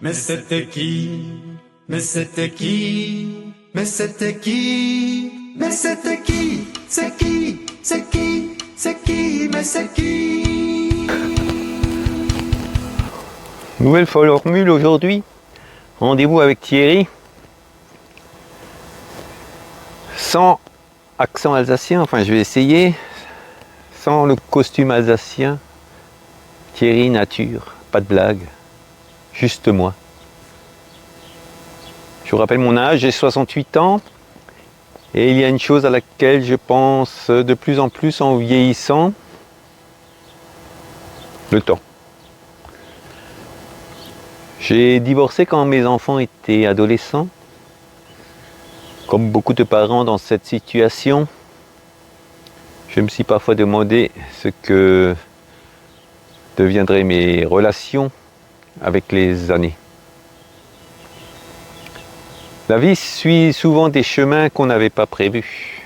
Mais c'était qui? Mais c'était qui? Mais c'était qui? Mais c'était qui? C'est qui? C'est qui? C'est qui? Mais c'est qui? Nouvelle formule aujourd'hui. Rendez-vous avec Thierry. Sans accent alsacien, enfin je vais essayer. Sans le costume alsacien. Thierry nature, pas de blague. Juste moi. Je vous rappelle mon âge, j'ai 68 ans. Et il y a une chose à laquelle je pense de plus en plus en vieillissant. Le temps. J'ai divorcé quand mes enfants étaient adolescents. Comme beaucoup de parents dans cette situation, je me suis parfois demandé ce que deviendraient mes relations avec les années. La vie suit souvent des chemins qu'on n'avait pas prévus.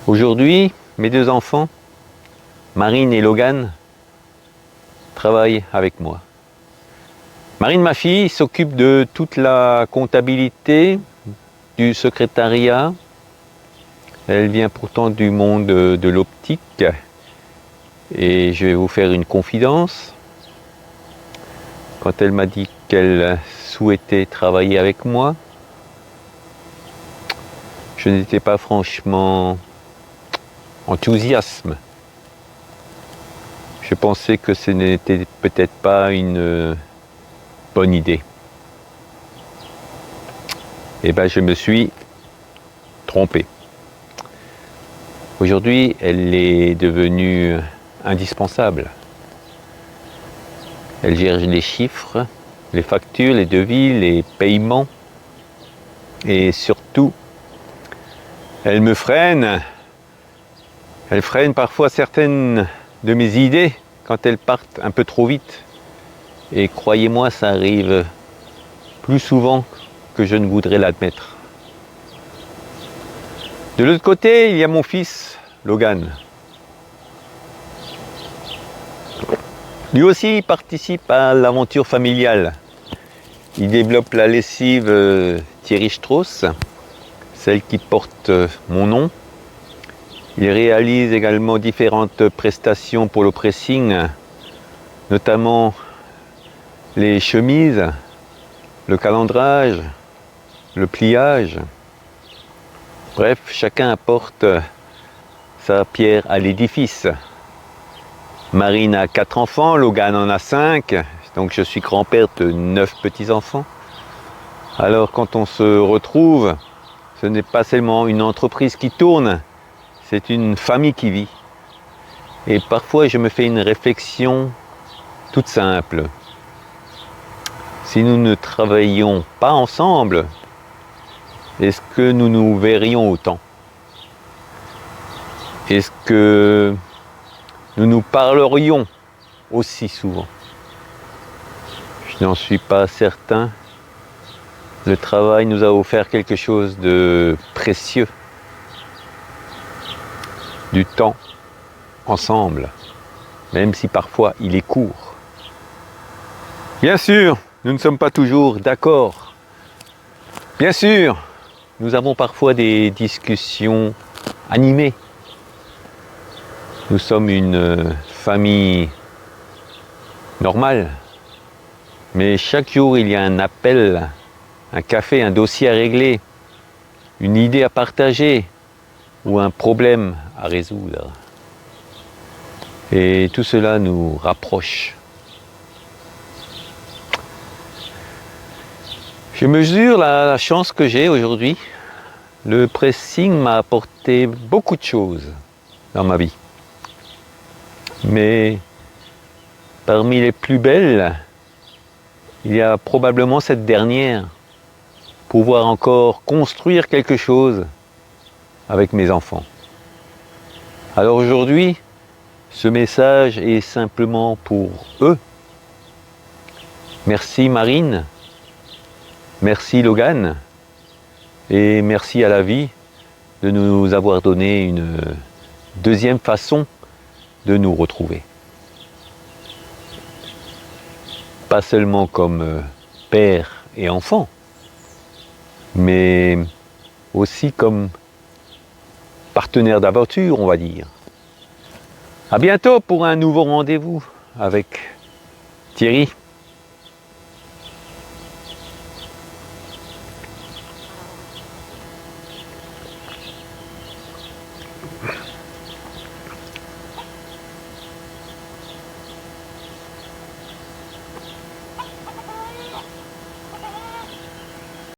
Aujourd'hui, mes deux enfants, Marine et Logan, travaillent avec moi. Marine, ma fille, s'occupe de toute la comptabilité, du secrétariat. Elle vient pourtant du monde de l'optique. Et je vais vous faire une confidence. Quand elle m'a dit qu'elle souhaitait travailler avec moi, je n'étais pas franchement enthousiaste. Je pensais que ce n'était peut-être pas une bonne idée. Et bien je me suis trompé. Aujourd'hui, elle est devenue indispensable. Elle gère les chiffres, les factures, les devis, les paiements. Et surtout, elle me freine. Elle freine parfois certaines de mes idées quand elles partent un peu trop vite. Et croyez-moi, ça arrive plus souvent que je ne voudrais l'admettre. De l'autre côté, il y a mon fils, Logan. Lui aussi, il participe à l'aventure familiale. Il développe la lessive Thierry Strauss, celle qui porte mon nom. Il réalise également différentes prestations pour le pressing, notamment les chemises, le calendrage, le pliage. Bref, chacun apporte sa pierre à l'édifice. Marine a 4 enfants, Logan en a 5, donc je suis grand-père de 9 petits-enfants. Alors quand on se retrouve, ce n'est pas seulement une entreprise qui tourne, c'est une famille qui vit. Et parfois je me fais une réflexion toute simple. Si nous ne travaillions pas ensemble, est-ce que nous nous verrions autant? Est-ce que nous nous parlerions aussi souvent? Je n'en suis pas certain. Le travail nous a offert quelque chose de précieux. Du temps ensemble, même si parfois il est court. Bien sûr, nous ne sommes pas toujours d'accord. Bien sûr, nous avons parfois des discussions animées. Nous sommes une famille normale. Mais chaque jour, il y a un appel, un café, un dossier à régler, une idée à partager ou un problème à résoudre. Et tout cela nous rapproche. Je mesure la chance que j'ai aujourd'hui. Le pressing m'a apporté beaucoup de choses dans ma vie. Mais parmi les plus belles, il y a probablement cette dernière. Pouvoir encore construire quelque chose avec mes enfants. Alors aujourd'hui, ce message est simplement pour eux. Merci Marine. Merci Logan et merci à la vie de nous avoir donné une deuxième façon de nous retrouver. pas seulement comme père et enfant, mais aussi comme partenaire d'aventure, on va dire. À bientôt pour un nouveau rendez-vous avec Thierry.